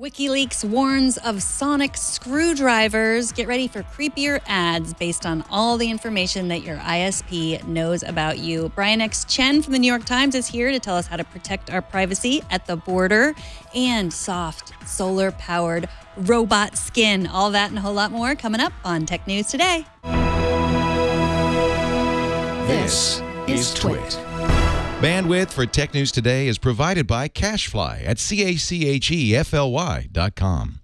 Wikileaks warns of sonic screwdrivers. Get ready for creepier ads based on all the information that your ISP knows about you. Brian X. Chen from the New York Times is here to tell us how to protect our privacy at the border and soft, solar-powered robot skin. All that and a whole lot more coming up on Tech News Today. This is Twit. Bandwidth for Tech News Today is provided by CashFly at CACHEFLY.com.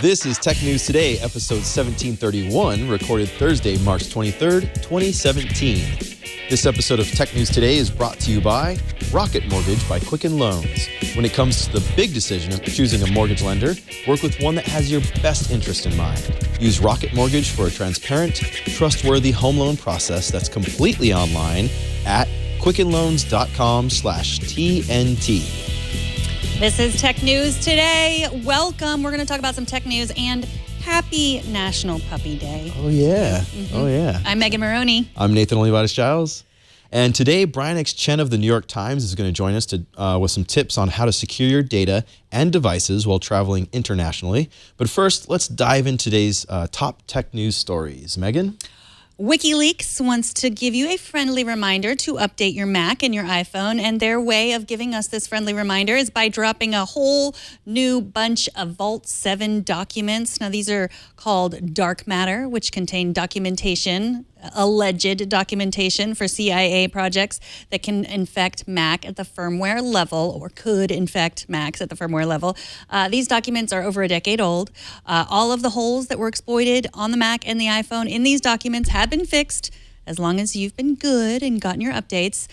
This is Tech News Today, episode 1731, recorded Thursday, March 23rd, 2017. This episode of Tech News Today is brought to you by Rocket Mortgage by Quicken Loans. When it comes to the big decision of choosing a mortgage lender, work with one that has your best interest in mind. Use Rocket Mortgage for a transparent, trustworthy home loan process that's completely online at quickenloans.com/TNT. This is Tech News Today. Welcome. We're going to talk about some tech news and happy National Puppy Day. Oh, yeah. Mm-hmm. Oh, yeah. I'm Megan Maroney. I'm Nathan Olivares-Giles. And today, Brian X. Chen of the New York Times is going to join us with some tips on how to secure your data and devices while traveling internationally. But first, let's dive into today's top tech news stories. Megan? Wikileaks wants to give you a friendly reminder to update your Mac and your iPhone, and their way of giving us this friendly reminder is by dropping a whole new bunch of Vault 7 documents. Now, these are called dark matter, which contain documentation, alleged documentation for CIA projects that can infect Mac at the firmware level, or could infect Macs at the firmware level. These documents are over a decade old. All of the holes that were exploited on the Mac and the iPhone in these documents have been fixed as long as you've been good and gotten your updates.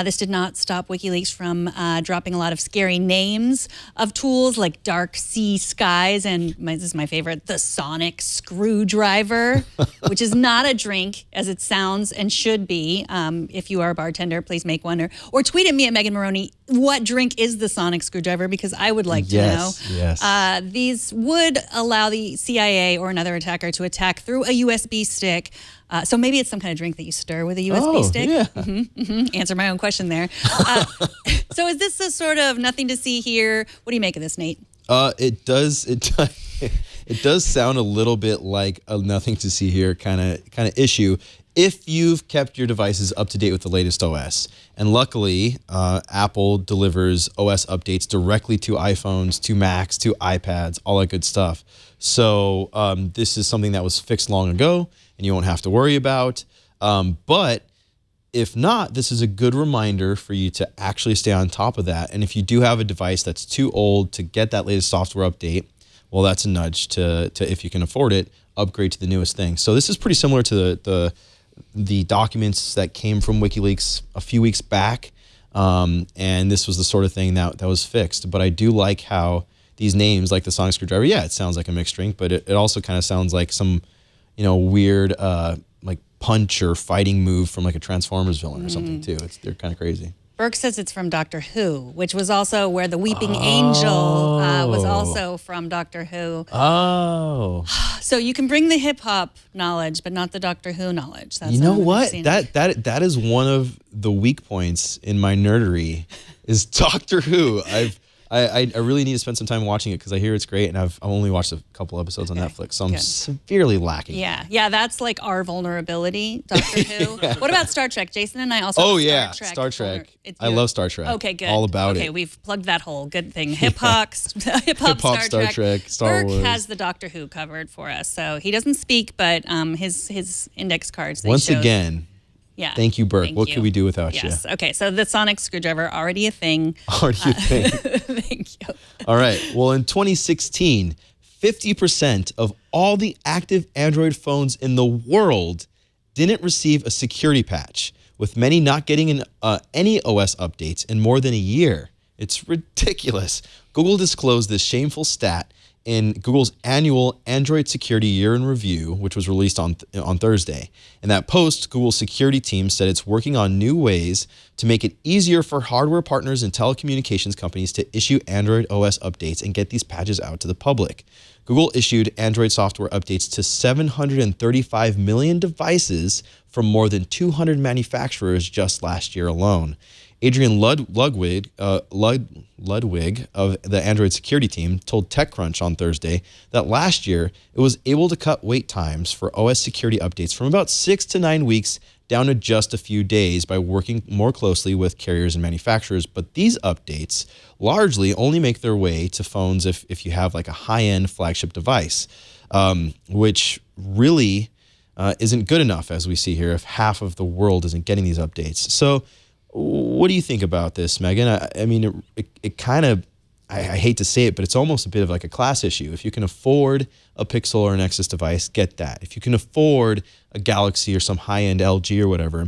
This did not stop Wikileaks from dropping a lot of scary names of tools like Dark Sea Skies and, this is my favorite, the Sonic Screwdriver, which is not a drink as it sounds and should be. If you are a bartender, please make one or tweet at me at Megan Maroney. What drink is the Sonic Screwdriver? Because I would like to know. Yes. These would allow the CIA or another attacker to attack through a USB stick. So maybe it's some kind of drink that you stir with a USB stick. Yeah. Answer my own question there. So is this a sort of nothing to see here? What do you make of this, Nate? It does sound a little bit like a nothing to see here kind of issue if you've kept your devices up to date with the latest OS. And luckily, Apple delivers OS updates directly to iPhones, to Macs, to iPads, all that good stuff. So this is something that was fixed long ago and you won't have to worry about. But if not, this is a good reminder for you to actually stay on top of that. And if you do have a device that's too old to get that latest software update, well, that's a nudge to if you can afford it, upgrade to the newest thing. So this is pretty similar to the documents that came from WikiLeaks a few weeks back. And this was the sort of thing that was fixed. But I do like how these names, like the Sonic Screwdriver, yeah, it sounds like a mixed drink, but it also kind of sounds like some, weird like punch or fighting move from like a Transformers villain or something too. They're kind of crazy. Burke says it's from Doctor Who, which was also where the Weeping Angel was also from Doctor Who. Oh. So you can bring the hip hop knowledge, but not the Doctor Who knowledge. That's you know what? That is one of the weak points in my nerdery is Doctor Who. I really need to spend some time watching it because I hear it's great, and I've only watched a couple episodes on Netflix, so I'm severely lacking. Yeah, that's like our vulnerability, Doctor Who. What about Star Trek? Jason and I also Star Trek. I love Star Trek. Okay, good. All about it. Okay, we've plugged that hole. Good thing. Hip-hop, Star Trek, Star Wars. Burke has the Doctor Who covered for us, so he doesn't speak, but his index cards. Once again, yeah. Thank you, Burke. What could we do without you? Yes. Okay, so the Sonic Screwdriver, already a thing. Already a thing. Thank you. All right. Well, in 2016, 50% of all the active Android phones in the world didn't receive a security patch, with many not getting any OS updates in more than a year. It's ridiculous. Google disclosed this shameful stat in Google's annual Android Security Year in Review, which was released on Thursday. In that post, Google's security team said it's working on new ways to make it easier for hardware partners and telecommunications companies to issue Android OS updates and get these patches out to the public. Google issued Android software updates to 735 million devices from more than 200 manufacturers just last year alone. Adrian Ludwig of the Android security team told TechCrunch on Thursday that last year it was able to cut wait times for OS security updates from about 6 to 9 weeks down to just a few days by working more closely with carriers and manufacturers. But these updates largely only make their way to phones if you have like a high-end flagship device, which really isn't good enough, as we see here, if half of the world isn't getting these updates. So what do you think about this, Megan? I mean, it kind of, I hate to say it, but it's almost a bit of like a class issue. If you can afford a Pixel or a Nexus device, get that. If you can afford a Galaxy or some high-end LG or whatever,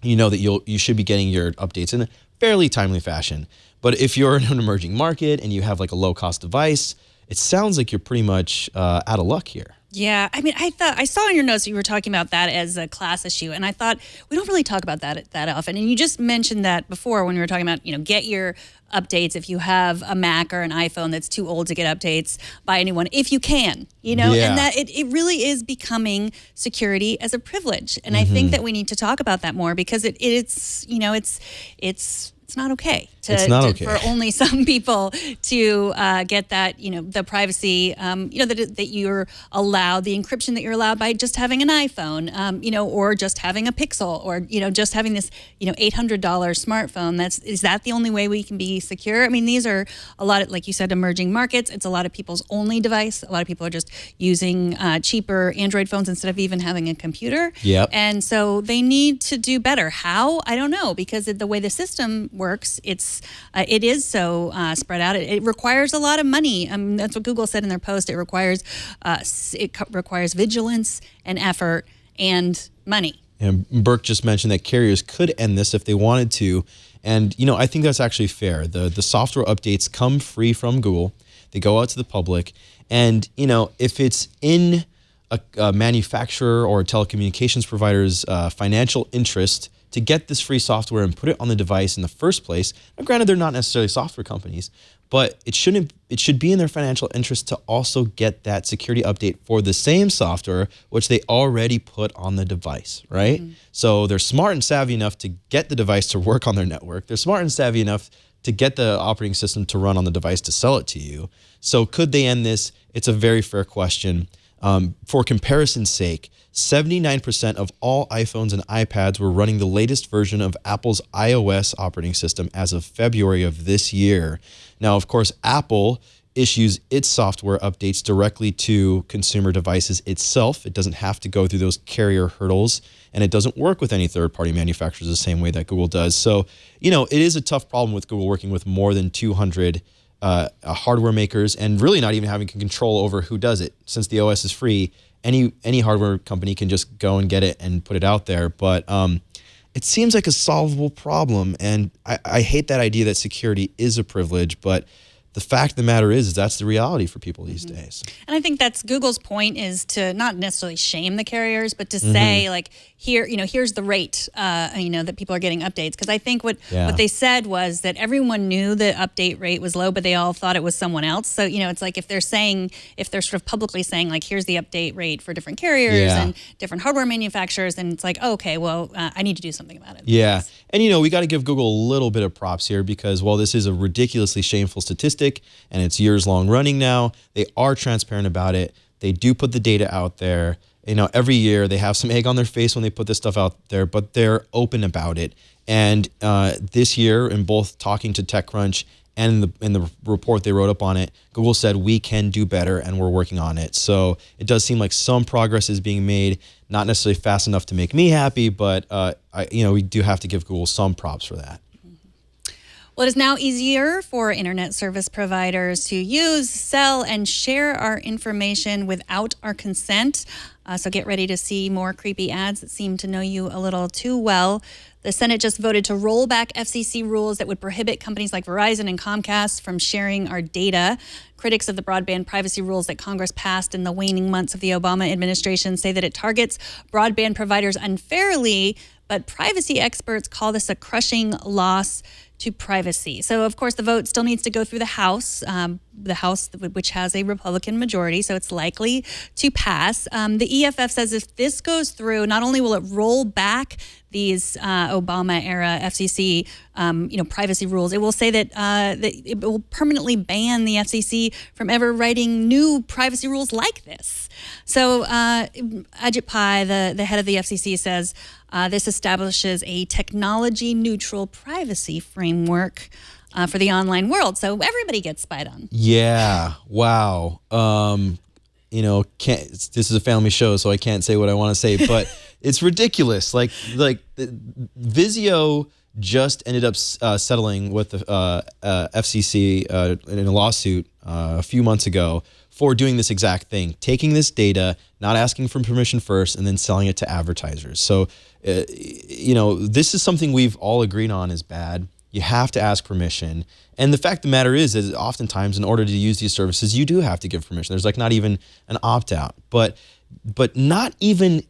you know that you should be getting your updates in a fairly timely fashion. But if you're in an emerging market and you have like a low-cost device, it sounds like you're pretty much out of luck here. Yeah, I mean, I saw in your notes that you were talking about that as a class issue, and I thought we don't really talk about that often. And you just mentioned that before when we were talking about, get your updates if you have a Mac or an iPhone that's too old to get updates by anyone, if you can, Yeah. and that it really is becoming security as a privilege. And I think that we need to talk about that more because it's not okay. It's not okay for only some people to get that, the privacy, that you're allowed, the encryption that you're allowed by just having an iPhone, or just having a Pixel, or just having this, $800 smartphone. Is that the only way we can be secure? I mean, these are a lot of, like you said, emerging markets. It's a lot of people's only device. A lot of people are just using cheaper Android phones instead of even having a computer. Yep. And so they need to do better. How? I don't know, because the way the system works, it is so spread out. It requires a lot of money. That's what Google said in their post. It requires vigilance and effort and money. And Burke just mentioned that carriers could end this if they wanted to. And, I think that's actually fair. The software updates come free from Google. They go out to the public. And, if it's in a manufacturer or a telecommunications provider's financial interest to get this free software and put it on the device in the first place. Now, granted, they're not necessarily software companies, but it should be in their financial interest to also get that security update for the same software, which they already put on the device, right? Mm-hmm. So they're smart and savvy enough to get the device to work on their network. They're smart and savvy enough to get the operating system to run on the device to sell it to you. So could they end this? It's a very fair question. For comparison's sake, 79% of all iPhones and iPads were running the latest version of Apple's iOS operating system as of February of this year. Now, of course, Apple issues its software updates directly to consumer devices itself. It doesn't have to go through those carrier hurdles, and it doesn't work with any third-party manufacturers the same way that Google does. So, it is a tough problem with Google working with more than 200 hardware makers and really not even having control over who does it. Since the OS is free, any hardware company can just go and get it and put it out there. But it seems like a solvable problem. And I hate that idea that security is a privilege, but the fact of the matter is that's the reality for people these days. And I think that's Google's point, is to not necessarily shame the carriers, but to say, like, here, here's the rate, that people are getting updates. Because I think what they said was that everyone knew the update rate was low, but they all thought it was someone else. So, it's like if they're sort of publicly saying, like, here's the update rate for different carriers and different hardware manufacturers, then it's like, oh, okay, well, I need to do something about it. Yeah. And, we got to give Google a little bit of props here because while this is a ridiculously shameful statistic, and it's years long running now, they are transparent about it. They do put the data out there. Every year they have some egg on their face when they put this stuff out there, but they're open about it. And this year, in both talking to TechCrunch and in the report they wrote up on it, Google said we can do better and we're working on it. So it does seem like some progress is being made, not necessarily fast enough to make me happy, but we do have to give Google some props for that. Well, it is now easier for internet service providers to use, sell, and share our information without our consent. So get ready to see more creepy ads that seem to know you a little too well. The Senate just voted to roll back FCC rules that would prohibit companies like Verizon and Comcast from sharing our data. Critics of the broadband privacy rules that Congress passed in the waning months of the Obama administration say that it targets broadband providers unfairly, but privacy experts call this a crushing loss to privacy. So, of course, the vote still needs to go through the House which has a Republican majority, so it's likely to pass. The EFF says if this goes through, not only will it roll back these Obama-era FCC, privacy rules, it will say that it will permanently ban the FCC from ever writing new privacy rules like this. So Ajit Pai, the head of the FCC, says this establishes a technology-neutral privacy framework for the online world, so everybody gets spied on. Yeah. Wow. This is a family show, so I can't say what I want to say, but it's ridiculous. Like Vizio just ended up settling with the FCC in a lawsuit a few months ago for doing this exact thing, taking this data, not asking for permission first, and then selling it to advertisers. So, this is something we've all agreed on is bad. You have to ask permission. And the fact of the matter is oftentimes in order to use these services, you do have to give permission. There's not even an opt-out. But not even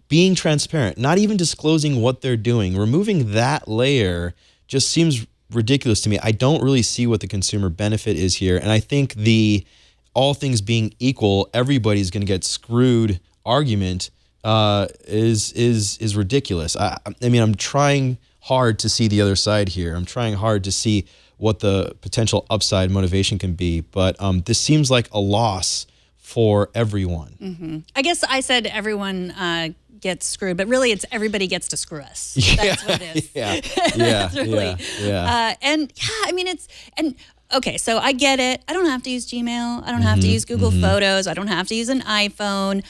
being transparent, not even disclosing what they're doing, removing that layer just seems ridiculous to me. I don't really see what the consumer benefit is here. And I think the all things being equal, everybody's going to get screwed argument is ridiculous. I mean, I'm trying hard to see the other side here. I'm trying hard to see what the potential upside motivation can be, but this seems like a loss for everyone. Mm-hmm. I guess I said everyone gets screwed, but really it's everybody gets to screw us. Yeah, that's what it is. Yeah, really, yeah. Okay, so I get it. I don't have to use Gmail. I don't have to use Google Photos. I don't have to use an iPhone.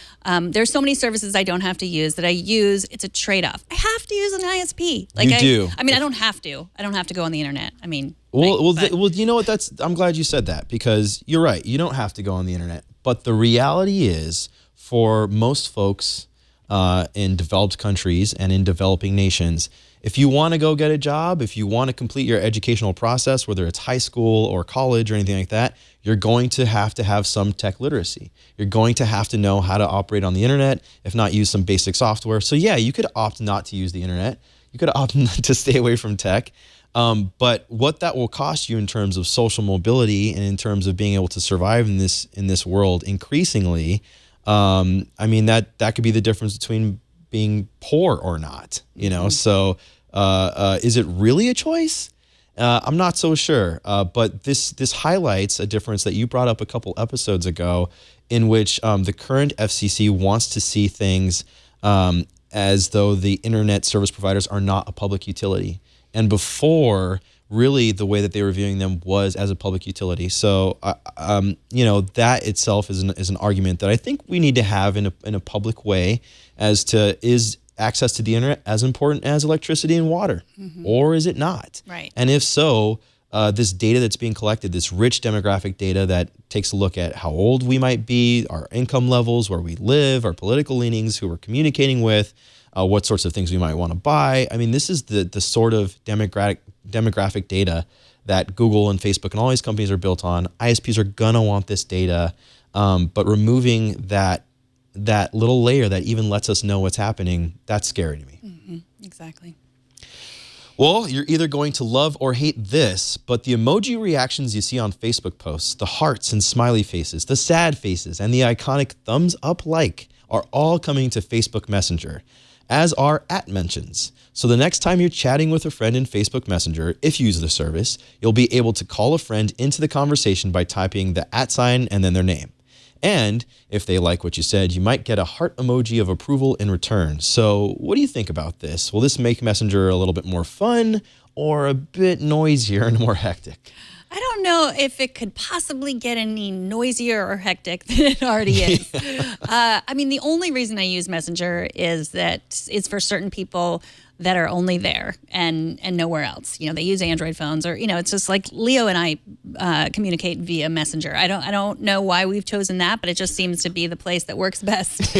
There's so many services I don't have to use that I use. It's a trade-off. I have to use an ISP. You do. I mean, I don't have to. I don't have to go on the internet. I mean, well, you know what? I'm glad you said that because you're right. You don't have to go on the internet. But the reality is, for most folks in developed countries and in developing nations, if you want to go get a job, if you want to complete your educational process, whether it's high school or college or anything like that, you're going to have some tech literacy. You're going to have to know how to operate on the internet, if not use some basic software. So yeah, you could opt not to use the internet. You could opt to stay away from tech. But what that will cost you in terms of social mobility and in terms of being able to survive in this world increasingly, I mean, that could be the difference between being poor or not, So is it really a choice? I'm not so sure. But this highlights a difference that you brought up a couple episodes ago in which the current FCC wants to see things as though the internet service providers are not a public utility. And before, really the way that they were viewing them was as a public utility. So, that itself is an argument that I think we need to have in a public way as to, is access to the internet as important as electricity and water, or is it not? Right. And if so, this data that's being collected, this rich demographic data that takes a look at how old we might be, our income levels, where we live, our political leanings, who we're communicating with, what sorts of things we might want to buy. I mean, this is the sort of demographic data that Google and Facebook and all these companies are built on. ISPs are gonna want this data, but removing that little layer that even lets us know what's happening, that's scary to me. Mm-hmm. Exactly. Well, you're either going to love or hate this, but the emoji reactions you see on Facebook posts, the hearts and smiley faces, the sad faces, and the iconic thumbs up like are all coming to Facebook Messenger, as are @mentions. So the next time you're chatting with a friend in Facebook Messenger, if you use the service, you'll be able to call a friend into the conversation by typing the @ and then their name. And if they like what you said, you might get a heart emoji of approval in return. So what do you think about this? Will this make Messenger a little bit more fun or a bit noisier and more hectic? I don't know if it could possibly get any noisier or hectic than it already is. I mean, the only reason I use Messenger is that it's for certain people that are only there and nowhere else. They use Android phones, or it's just like Leo and I communicate via Messenger. I don't know why we've chosen that, but it just seems to be the place that works best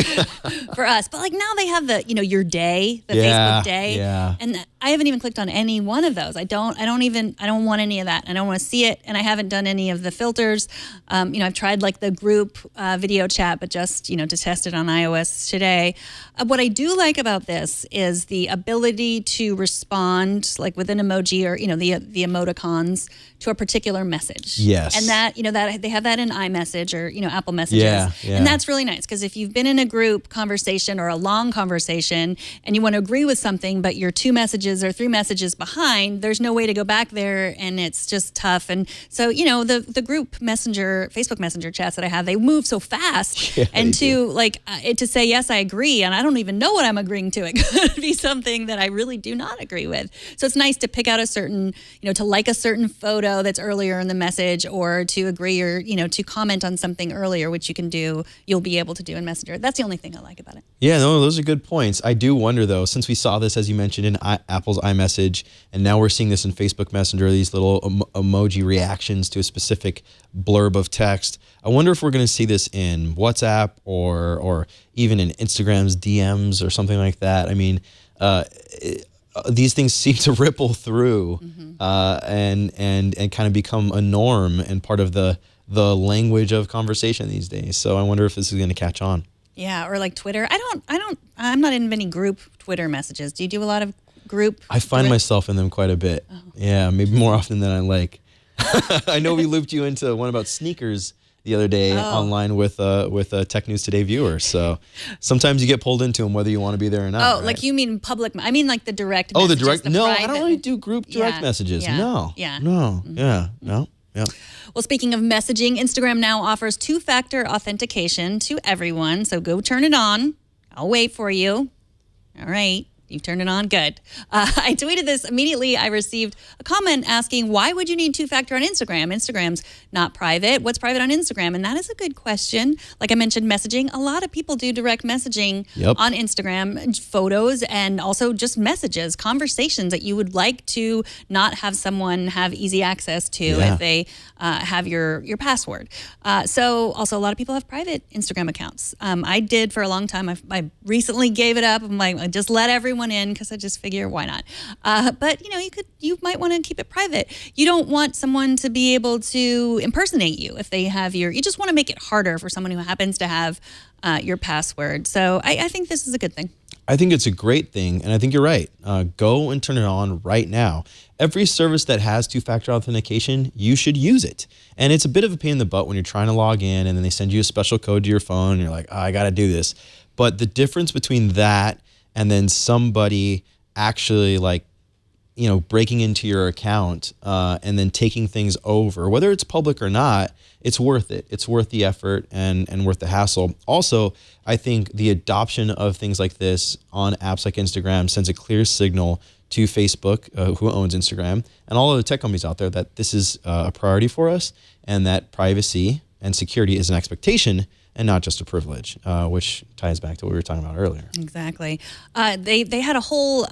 for us. But like now they have the your day, the Facebook day, and I haven't even clicked on any one of those. I don't want any of that. I don't want to see it, and I haven't done any of the filters. I've tried like the group video chat, but just to test it on iOS today. What I do like about this is the ability to respond like with an emoji or the emoticons to a particular message. Yes. And that that they have that in iMessage or Apple Messages. Yeah. And that's really nice because if you've been in a group conversation or a long conversation and you want to agree with something, but you're 2 messages or 3 messages behind, there's no way to go back there, and it's just tough. And so the group messenger, Facebook Messenger chats that I have, they move so fast, and to say yes, I agree, and I don't even know what I'm agreeing to. It could be something that I really do not agree with. So it's nice to pick out a certain, to like a certain photo that's earlier in the message, or to agree, or to comment on something earlier, which you'll be able to do in Messenger. That's the only thing I like about it. Yeah, no, those are good points. I do wonder though, since we saw this, as you mentioned, in Apple's iMessage, and now we're seeing this in Facebook Messenger, these little emoji reactions to a specific blurb of text. I wonder if we're going to see this in WhatsApp or even in Instagram's DMs or something like that. I mean, these things seem to ripple through and kind of become a norm and part of the language of conversation these days. So I wonder if this is going to catch on. Yeah, or like Twitter. I'm not in many group Twitter messages. Do you do a lot of group? I find myself in them quite a bit. Oh. Yeah, maybe more often than I like. I know we looped you into one about sneakers the other day online with a Tech News Today viewer. So sometimes you get pulled into them whether you want to be there or not. Oh, right? Like you mean public? I mean like the direct. Oh, messages, the direct? No, private. I don't really do group direct messages. Yeah. No. Yeah. No. Mm-hmm. Yeah. No. Yeah. Well, speaking of messaging, Instagram now offers 2-factor authentication to everyone. So go turn it on. I'll wait for you. All right. You've turned it on? Good. I tweeted this immediately. I received a comment asking, why would you need 2-factor on Instagram? Instagram's not private. What's private on Instagram? And that is a good question. Like I mentioned, messaging. A lot of people do direct messaging on Instagram, photos, and also just messages, conversations that you would like to not have someone have easy access to if they have your password. So also a lot of people have private Instagram accounts. I did for a long time. I recently gave it up. I'm like, I just let everyone in because I just figure why not. But you might want to keep it private. You don't want someone to be able to impersonate you if they have you just want to make it harder for someone who happens to have your password. So I think this is a good thing. I think it's a great thing, and I think you're right. Go and turn it on right now. Every service that has 2-factor authentication, you should use it. And it's a bit of a pain in the butt when you're trying to log in and then they send you a special code to your phone and you're like, I got to do this. But the difference between that and then somebody actually breaking into your account and then taking things over, whether it's public or not, it's worth it. It's worth the effort and worth the hassle. Also, I think the adoption of things like this on apps like Instagram sends a clear signal to Facebook, who owns Instagram, and all of the tech companies out there that this is a priority for us and that privacy and security is an expectation and not just a privilege, which ties back to what we were talking about earlier. Exactly. They had a whole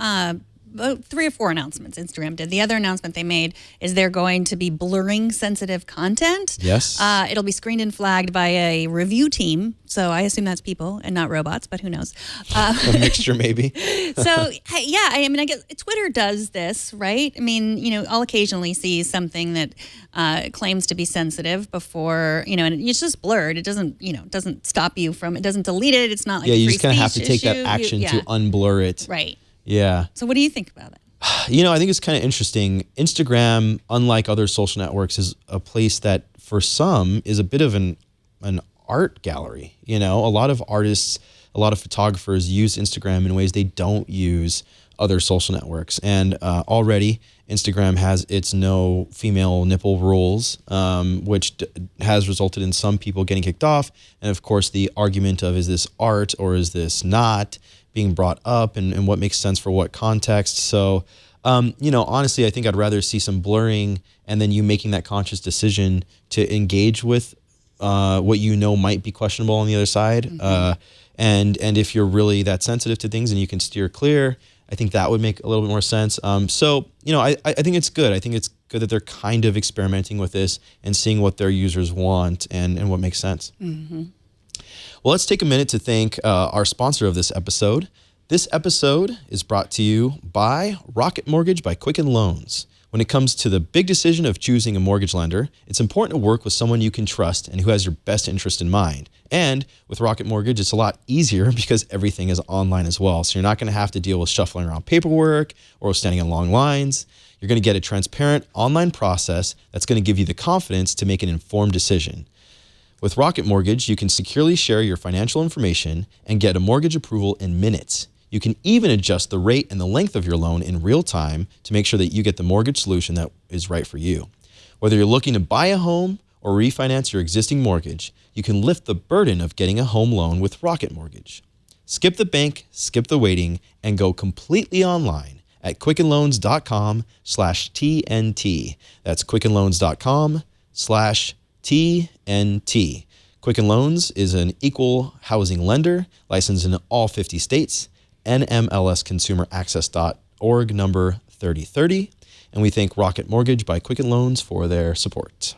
3 or 4 announcements Instagram did. The other announcement they made is they're going to be blurring sensitive content. Yes. It'll be screened and flagged by a review team. So I assume that's people and not robots, but who knows? A mixture maybe. So yeah, I mean, I guess Twitter does this, right? I mean, I'll occasionally see something that claims to be sensitive before, and it's just blurred. It doesn't, doesn't stop you from, it doesn't delete it. It's not like you free just kind of have to speech take that issue. action to unblur it. Right. Yeah. So what do you think about it? I think it's kind of interesting. Instagram, unlike other social networks, is a place that for some is a bit of an art gallery. A lot of artists, a lot of photographers use Instagram in ways they don't use other social networks. And already Instagram has its no female nipple rules, which has resulted in some people getting kicked off. And of course, the argument of, is this art or is this not, being brought up, and what makes sense for what context. So, honestly, I think I'd rather see some blurring and then you making that conscious decision to engage with what might be questionable on the other side. Mm-hmm. And if you're really that sensitive to things and you can steer clear, I think that would make a little bit more sense. So, I think it's good. I think it's good that they're kind of experimenting with this and seeing what their users want and what makes sense. Mm-hmm. Well, let's take a minute to thank our sponsor of this episode. This episode is brought to you by Rocket Mortgage by Quicken Loans. When it comes to the big decision of choosing a mortgage lender, it's important to work with someone you can trust and who has your best interest in mind. And with Rocket Mortgage, it's a lot easier because everything is online as well. So you're not going to have to deal with shuffling around paperwork or standing in long lines. You're going to get a transparent online process that's going to give you the confidence to make an informed decision. With Rocket Mortgage, you can securely share your financial information and get a mortgage approval in minutes. You can even adjust the rate and the length of your loan in real time to make sure that you get the mortgage solution that is right for you. Whether you're looking to buy a home or refinance your existing mortgage, you can lift the burden of getting a home loan with Rocket Mortgage. Skip the bank, skip the waiting, and go completely online at quickenloans.com/TNT. That's quickenloans.com/TNT. Quicken Loans is an equal housing lender licensed in all 50 states. NMLSconsumeraccess.org number 3030. And we thank Rocket Mortgage by Quicken Loans for their support.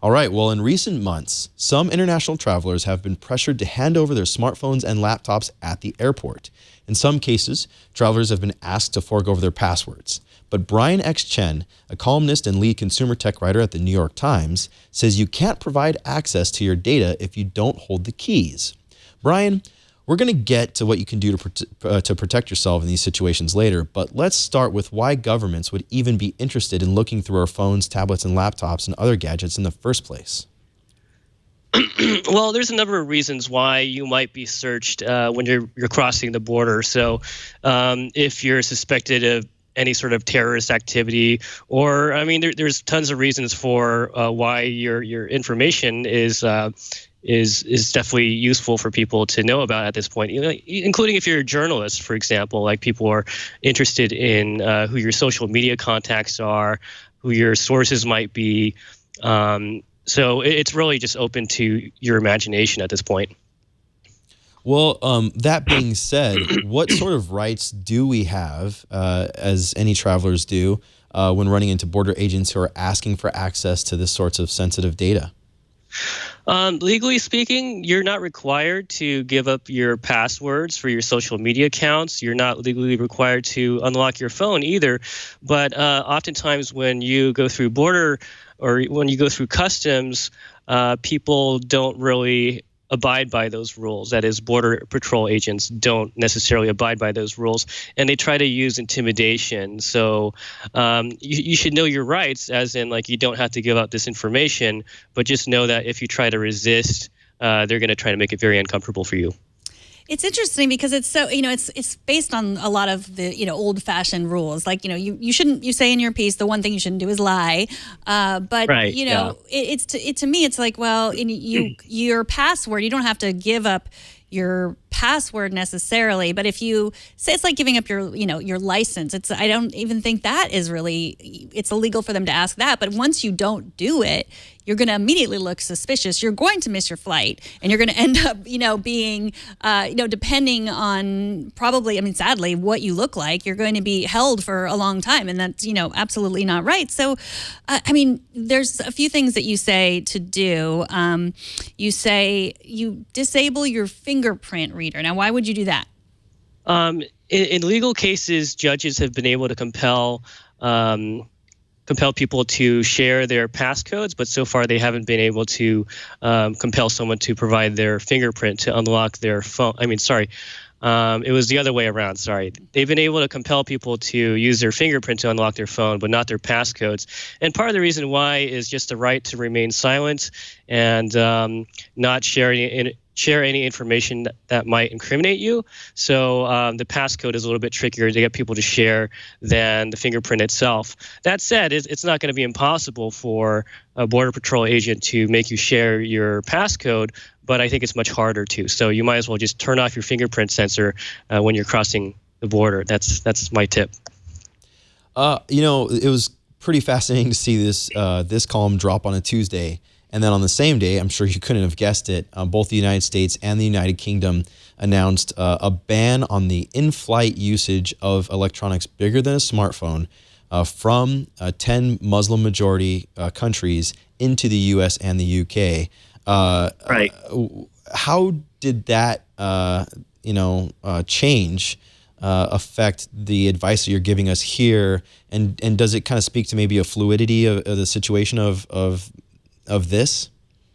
All right, well, in recent months, some international travelers have been pressured to hand over their smartphones and laptops at the airport. In some cases, travelers have been asked to fork over their passwords. But Brian X. Chen, a columnist and lead consumer tech writer at the New York Times, says you can't provide access to your data if you don't hold the keys. Brian, we're going to get to what you can do to protect yourself in these situations later, but let's start with why governments would even be interested in looking through our phones, tablets, and laptops and other gadgets in the first place. Well, there's a number of reasons why you might be searched when you're crossing the border. So if you're suspected of any sort of terrorist activity, or there's tons of reasons for why your information is definitely useful for people to know about at this point, including if you're a journalist, for example. Like, people are interested in who your social media contacts are, who your sources might be. So it's really just open to your imagination at this point. Well, that being said, what sort of rights do we have, as any travelers do, when running into border agents who are asking for access to this sorts of sensitive data? Legally speaking, you're not required to give up your passwords for your social media accounts. You're not legally required to unlock your phone either. But oftentimes when you go through border or when you go through customs, people don't really abide by those rules. That is, Border Patrol agents don't necessarily abide by those rules, and they try to use intimidation. So you should know your rights, as in, like, you don't have to give out this information, but just know that if you try to resist, they're going to try to make it very uncomfortable for you. It's interesting because it's so, it's based on a lot of the, old-fashioned rules. Like, you shouldn't, you say in your piece, the one thing you shouldn't do is lie. But, right, to me, it's like, well, your password, you don't have to give up your password necessarily, but if you say, it's like giving up your license, I don't even think that is really, it's illegal for them to ask that. But once you don't do it, you're going to immediately look suspicious. You're going to miss your flight, and you're going to end up, being, depending on probably, sadly, what you look like, you're going to be held for a long time, and that's, absolutely not right. So, there's a few things that you say to do. You say you disable your fingerprint reader. Now, why would you do that? In legal cases, judges have been able to compel people to share their passcodes, but so far they haven't been able to compel someone to provide their fingerprint to unlock their phone. It was the other way around. Sorry. They've been able to compel people to use their fingerprint to unlock their phone, but not their passcodes. And part of the reason why is just the right to remain silent and not share any information that might incriminate you. So the passcode is a little bit trickier to get people to share than the fingerprint itself. That said, it's not going to be impossible for a Border Patrol agent to make you share your passcode, but I think it's much harder to. So you might as well just turn off your fingerprint sensor when you're crossing the border. That's my tip. It was pretty fascinating to see this column drop on a Tuesday. And then on the same day, I'm sure you couldn't have guessed it, both the United States and the United Kingdom announced a ban on the in-flight usage of electronics bigger than a smartphone from 10 Muslim-majority countries into the U.S. and the U.K. Right. How did that, change affect the advice that you're giving us here, and does it kind of speak to maybe a fluidity of the situation of this?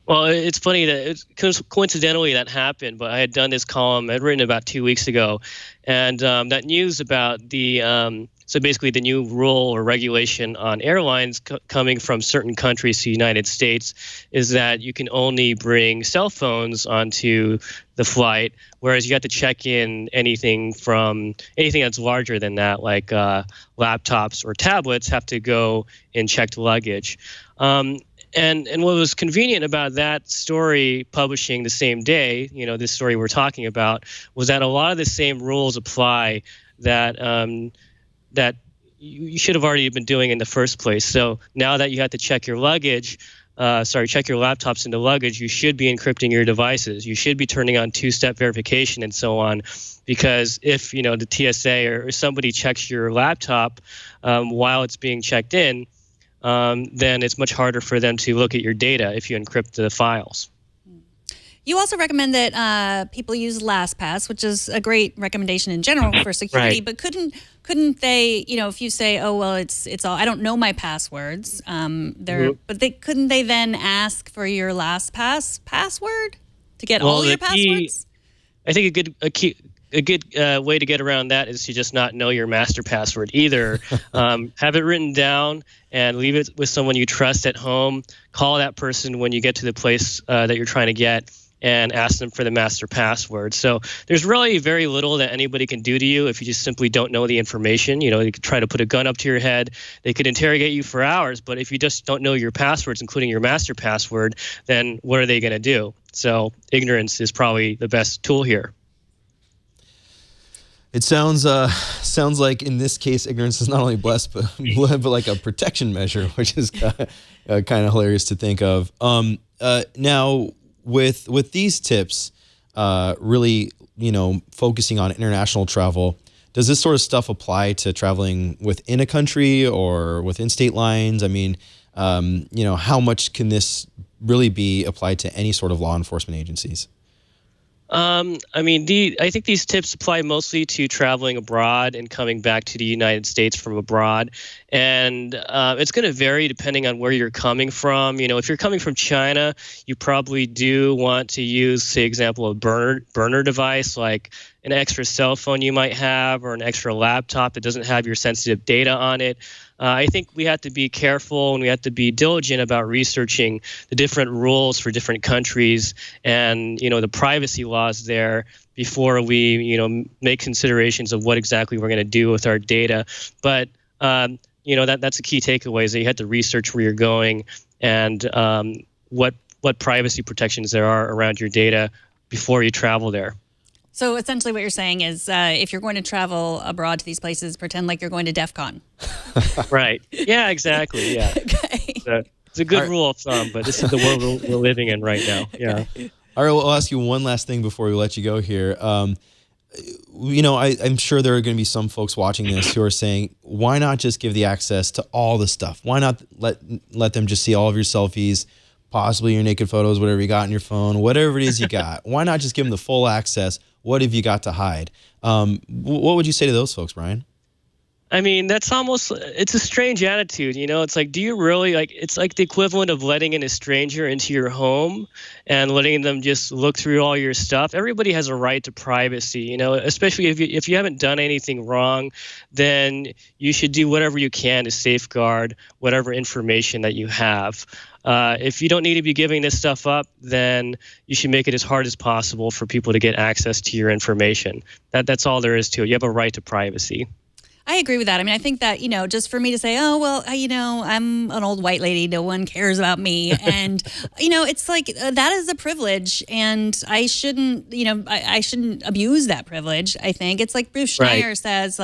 Well, it's funny that coincidentally that happened, but I had done this column I'd written about 2 weeks ago, and that news about the so basically the new rule or regulation on airlines coming from certain countries to the United States is that you can only bring cell phones onto the flight, whereas you have to check in anything that's larger than that, like laptops or tablets, have to go in checked luggage. And what was convenient about that story publishing the same day, this story we're talking about, was that a lot of the same rules apply that that you should have already been doing in the first place. So now that you have to check your luggage, check your laptops into luggage, you should be encrypting your devices. You should be turning on two-step verification and so on, because if the TSA or somebody checks your laptop while it's being checked in, then it's much harder for them to look at your data if you encrypt the files. You also recommend that people use LastPass, which is a great recommendation in general for security. Right. But couldn't they, if you say, oh well, it's all, I don't know my passwords, but couldn't they then ask for your LastPass password to get all your passwords? I think a good way to get around that is to just not know your master password either. Have it written down and leave it with someone you trust at home. Call that person when you get to the place that you're trying to get and ask them for the master password. So there's really very little that anybody can do to you if you just simply don't know the information. They could try to put a gun up to your head. They could interrogate you for hours, but if you just don't know your passwords, including your master password, then what are they going to do? So ignorance is probably the best tool here. It sounds like in this case, ignorance is not only blessed, but like a protection measure, which is kind of hilarious to think of. Now, with these tips, really, focusing on international travel, does this sort of stuff apply to traveling within a country or within state lines? I mean, how much can this really be applied to any sort of law enforcement agencies? I think these tips apply mostly to traveling abroad and coming back to the United States from abroad. And it's going to vary depending on where you're coming from. If you're coming from China, you probably do want to use, say, example, a burner device like an extra cell phone you might have or an extra laptop that doesn't have your sensitive data on it. I think we have to be careful and we have to be diligent about researching the different rules for different countries and, the privacy laws there before we, make considerations of what exactly we're going to do with our data. But, that's a key takeaway is that you have to research where you're going and what privacy protections there are around your data before you travel there. So essentially what you're saying is if you're going to travel abroad to these places, pretend like you're going to DEF CON. Right. Yeah, exactly. Yeah. Okay. It's a good rule of thumb, but this is the world we're living in right now. Yeah. All right, well, I'll ask you one last thing before we let you go here. I'm sure there are going to be some folks watching this who are saying, why not just give the access to all the stuff? Why not let them just see all of your selfies, possibly your naked photos, whatever you got on your phone, whatever it is you got? Why not just give them the full access? What have you got to hide? What would you say to those folks, Brian? That's it's a strange attitude, it's like, do you really it's like the equivalent of letting in a stranger into your home and letting them just look through all your stuff. Everybody has a right to privacy, especially if you haven't done anything wrong, then you should do whatever you can to safeguard whatever information that you have. If you don't need to be giving this stuff up, then you should make it as hard as possible for people to get access to your information. That's all there is to it. You have a right to privacy. I agree with that. I think that, just for me to say, oh, well, I'm an old white lady. No one cares about me. And, it's like that is a privilege. And I shouldn't, I shouldn't abuse that privilege, I think. It's like Bruce Schneier says,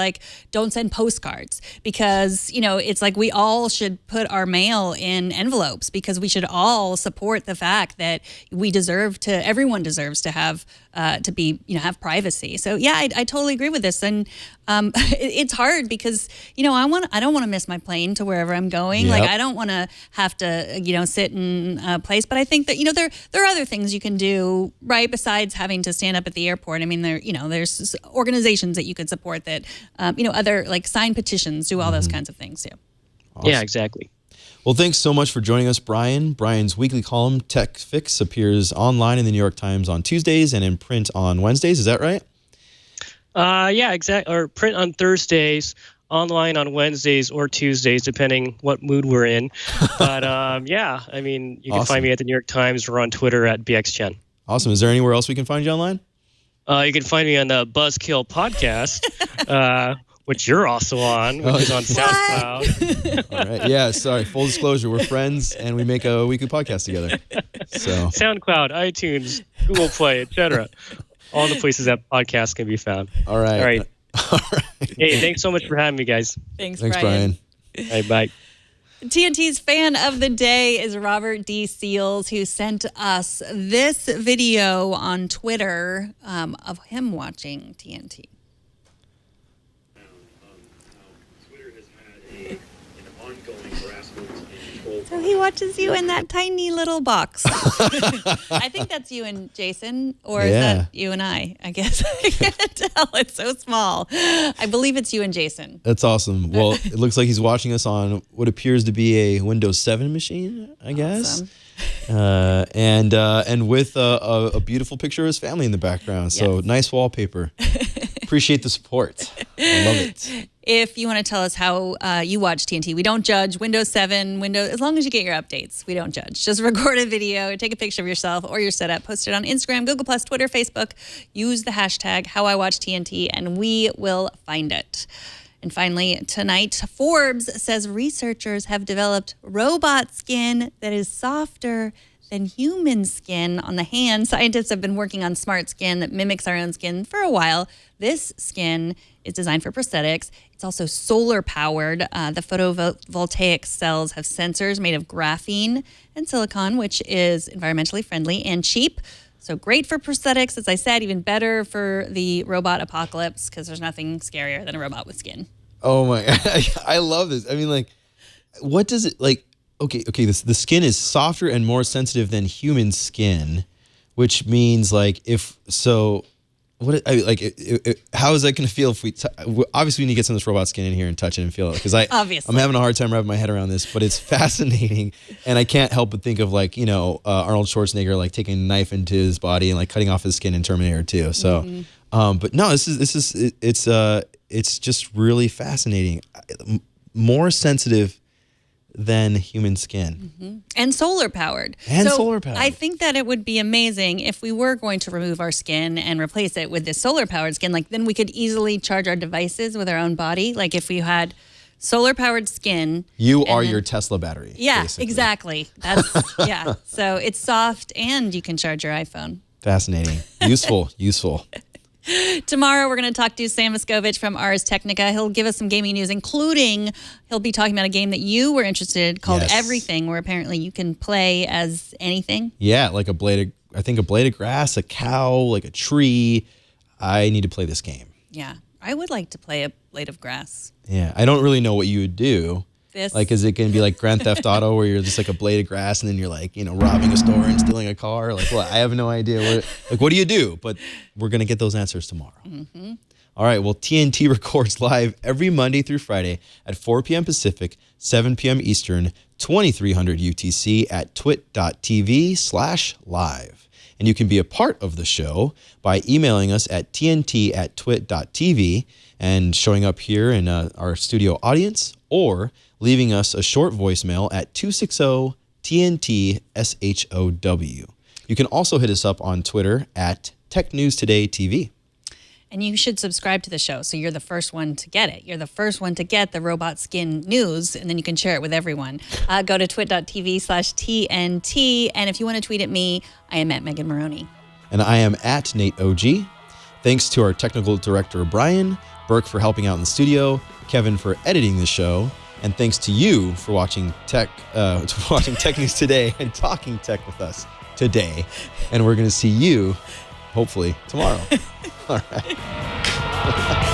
don't send postcards because, it's like we all should put our mail in envelopes because we should all support the fact that everyone deserves to have to be, have privacy. So yeah, I totally agree with this. And it's hard because, I don't want to miss my plane to wherever I'm going. Yep. Like I don't want to have to, sit in a place. But I think that, there are other things you can do, right, besides having to stand up at the airport. I mean, there's organizations that you could support that, other like sign petitions, do all those kinds of things too. Awesome. Yeah, exactly. Well, thanks so much for joining us, Brian. Brian's weekly column, Tech Fix, appears online in the New York Times on Tuesdays and in print on Wednesdays. Is that right? Yeah, exactly. Or print on Thursdays, online on Wednesdays or Tuesdays, depending what mood we're in. But yeah, I mean, you can find me at the New York Times or on Twitter at BXChen. Awesome. Is there anywhere else we can find you online? You can find me on the Buzzkill podcast, which you're also on, which is on SoundCloud. All right. Yeah, sorry. Full disclosure, we're friends, and we make a weekly podcast together. So SoundCloud, iTunes, Google Play, etc. All the places that podcasts can be found. All right. All right. All right. Hey, thanks so much for having me, guys. Thanks, Brian. All right, bye. TNT's fan of the day is Robert D. Seals, who sent us this video on Twitter of him watching TNT. Twitter has had an ongoing grassroots control. So he watches you in that tiny little box. I think that's you and Jason, or is that you and I guess. I can't tell. It's so small. I believe it's you and Jason. That's awesome. Well, it looks like he's watching us on what appears to be a Windows 7 machine, I guess. Awesome. And with a beautiful picture of his family in the background. So Yes. nice wallpaper. Appreciate the support. I love it. If you want to tell us how you watch TNT, we don't judge. Windows 7, as long as you get your updates, we don't judge. Just record a video, take a picture of yourself or your setup, post it on Instagram, Google+, Twitter, Facebook. Use the hashtag #HowIWatchTNT, and we will find it. And finally, tonight, Forbes says researchers have developed robot skin that is softer than human skin on the hand. Scientists have been working on smart skin that mimics our own skin for a while. This skin is designed for prosthetics. It's also solar powered. The photovoltaic cells have sensors made of graphene and silicon, which is environmentally friendly and cheap. So great for prosthetics, as I said, even better for the robot apocalypse, because there's nothing scarier than a robot with skin. Oh my God. I love this. I mean, like, what does it like? Okay. The skin is softer and more sensitive than human skin, which means like how is that going to feel if we obviously we need to get some of this robot skin in here and touch it and feel it, because I'm having a hard time wrapping my head around this, but it's fascinating, and I can't help but think of like Arnold Schwarzenegger like taking a knife into his body and like cutting off his skin in Terminator 2. So, but no, it's just really fascinating, more sensitive than human skin. And solar powered. I think that it would be amazing if we were going to remove our skin and replace it with this solar powered skin. Like then we could easily charge our devices with our own body. Like if we had solar powered skin. You are your Tesla battery. Yeah, basically. Exactly. That's yeah. So it's soft and you can charge your iPhone. Fascinating. Useful. Tomorrow, we're going to talk to Sam Miskovich from Ars Technica. He'll give us some gaming news, including he'll be talking about a game that you were interested in called Everything, where apparently you can play as anything. Yeah, like a blade of grass, a cow, like a tree. I need to play this game. Yeah, I would like to play a blade of grass. Yeah, I don't really know what you would do. Like, is it going to be like Grand Theft Auto where you're just like a blade of grass and then you're like, robbing a store and stealing a car? Like, what? I have no idea. What do you do? But we're going to get those answers tomorrow. Mm-hmm. All right. Well, TNT records live every Monday through Friday at 4 p.m. Pacific, 7 p.m. Eastern, 2300 UTC at twit.tv/live. And you can be a part of the show by emailing us at tnt@twit.tv and showing up here in our studio audience, or leaving us a short voicemail at 260-TNT-SHOW. You can also hit us up on Twitter at TechNewsTodayTV. And you should subscribe to the show so you're the first one to get it. You're the first one to get the robot skin news, and then you can share it with everyone. Go to twit.tv/TNT, and if you want to tweet at me, I am at Megan Maroney. And I am at Nate OG. Thanks to our technical director, Brian, Burke for helping out in the studio, Kevin for editing the show, and thanks to you for watching Tech News Today and talking tech with us today. And we're going to see you hopefully tomorrow. All right.